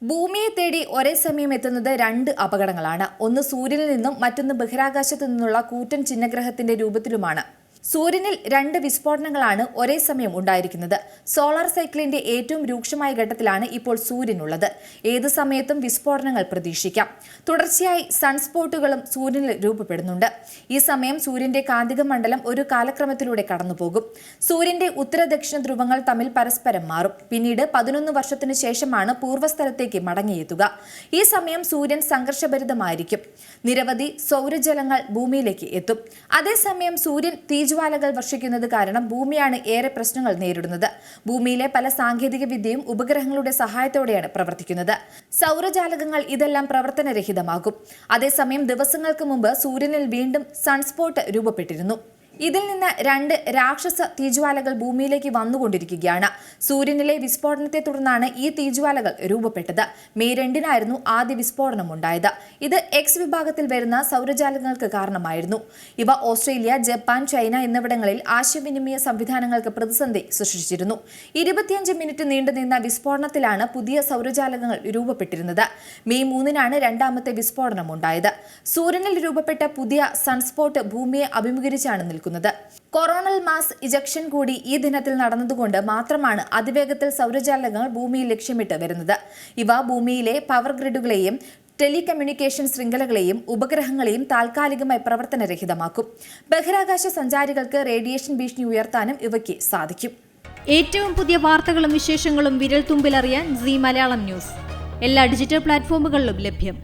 ഭൂമിയെ തേടി ഒരേ സമയം എത്തുന്നത് രണ്ട് അപകടങ്ങളാണ്. ഒന്ന് സൂര്യനിൽ നിന്നും മറ്റൊന്ന് ബഹിരാകാശത്തു നിന്നുള്ള കൂറ്റൻ ചിഹ്നഗ്രഹത്തിന്റെ രൂപത്തിലുമാണ്. സൂര്യനിൽ രണ്ട് വിസ്ഫോടനങ്ങളാണ് ഒരേ സമയം ഉണ്ടായിരിക്കുന്നത്. സോളാർ സൈക്കിളിന്റെ ഏറ്റവും രൂക്ഷമായ ഘട്ടത്തിലാണ് ഇപ്പോൾ സൂര്യനുള്ളത്. ഏത് സമയത്തും വിസ്ഫോടനങ്ങൾ പ്രതീക്ഷിക്കാം. തുടർച്ചയായി സൺസ്പോട്ടുകളും സൂര്യനിൽ രൂപപ്പെടുന്നുണ്ട്. ഈ സമയം സൂര്യന്റെ കാന്തിക മണ്ഡലം ഒരു കാലക്രമത്തിലൂടെ കടന്നുപോകും. സൂര്യന്റെ ഉത്തര ദക്ഷിണ ധ്രുവങ്ങൾ തമ്മിൽ പരസ്പരം മാറും. പിന്നീട് 11 വർഷത്തിനു ശേഷമാണ് പൂർവ്വസ്ഥലത്തേക്ക് മടങ്ങിയെത്തുക. ഈ സമയം സൂര്യൻ സംഘർഷഭരിതമായിരിക്കും. നിരവധി സൗരജലങ്ങൾ ഭൂമിയിലേക്ക് എത്തും. അതേസമയം സൂര്യൻ തീജ്വാലകൾ വർഷിക്കുന്നത് കാരണം ഭൂമിയാണ് ഏറെ പ്രശ്നങ്ങൾ നേരിടുന്നത്. ഭൂമിയിലെ പല സാങ്കേതിക വിദ്യയും ഉപഗ്രഹങ്ങളുടെ സഹായത്തോടെയാണ് പ്രവർത്തിക്കുന്നത്. സൗരജാലകങ്ങൾ ഇതെല്ലാം പ്രവർത്തനരഹിതമാകും. അതേസമയം ദിവസങ്ങൾക്ക് മുമ്പ് സൂര്യനിൽ വീണ്ടും സൺസ്പോട്ട് രൂപപ്പെട്ടിരുന്നു. ഇതിൽ നിന്ന് രണ്ട് രാക്ഷസ തീജ്വാലകൾ ഭൂമിയിലേക്ക് വന്നുകൊണ്ടിരിക്കുകയാണ്. സൂര്യനിലെ വിസ്ഫോടനത്തെ തുടർന്നാണ് ഈ തീജ്വാലകൾ രൂപപ്പെട്ടത്. മെയ് 2-നായിരുന്നു ആദ്യ വിസ്ഫോടനം ഉണ്ടായത്. ഇത് എക്സ് വിഭാഗത്തിൽ വരുന്ന സൗരജാലകങ്ങൾക്ക് കാരണമായിരുന്നു. ഇവ ഓസ്ട്രേലിയ, ജപ്പാൻ, ചൈന എന്നിവിടങ്ങളിൽ ആശയവിനിമയ സംവിധാനങ്ങൾക്ക് പ്രതിസന്ധി സൃഷ്ടിച്ചിരുന്നു. 25 മിനിറ്റ് നീണ്ടുനിന്ന വിസ്ഫോടനത്തിലാണ് പുതിയ സൗരജാലകങ്ങൾ രൂപപ്പെട്ടിരുന്നത്. മെയ് 3-നാണ് രണ്ടാമത്തെ വിസ്ഫോടനം ഉണ്ടായത്. സൂര്യനിൽ രൂപപ്പെട്ട പുതിയ സൺസ്പോട്ട് ഭൂമിയെ അഭിമുഖീകരിച്ചാണ് നിൽക്കുന്നത്. കൊറോണൽ മാസ് ഇജക്ഷൻ കൂടി ഈ ദിനത്തിൽ നടന്നതുകൊണ്ട് മാത്രമാണ് അതിവേഗത്തിൽ സൗരജാലകങ്ങൾ ഭൂമിയിൽ ലക്ഷ്യമിട്ട് വരുന്നത്. ഇവ ഭൂമിയിലെ പവർ ഗ്രിഡുകളെയും ടെലികമ്മ്യൂണിക്കേഷൻ ശൃംഖലകളെയും ഉപഗ്രഹങ്ങളെയും താൽക്കാലികമായി പ്രവർത്തനരഹിതമാക്കും. ബഹിരാകാശ സഞ്ചാരികൾക്ക് റേഡിയേഷൻ ഭീഷണി ഉയർത്താനും ഇവയ്ക്ക് സാധിക്കും. ഏറ്റവും പുതിയ വാർത്തകളും വിശേഷങ്ങളും വിരൽ തുമ്പിലറിയാൻ സീ മലയാളം ന്യൂസ് എല്ലാ ഡിജിറ്റൽ പ്ലാറ്റ്ഫോമുകളിലും ലഭ്യം.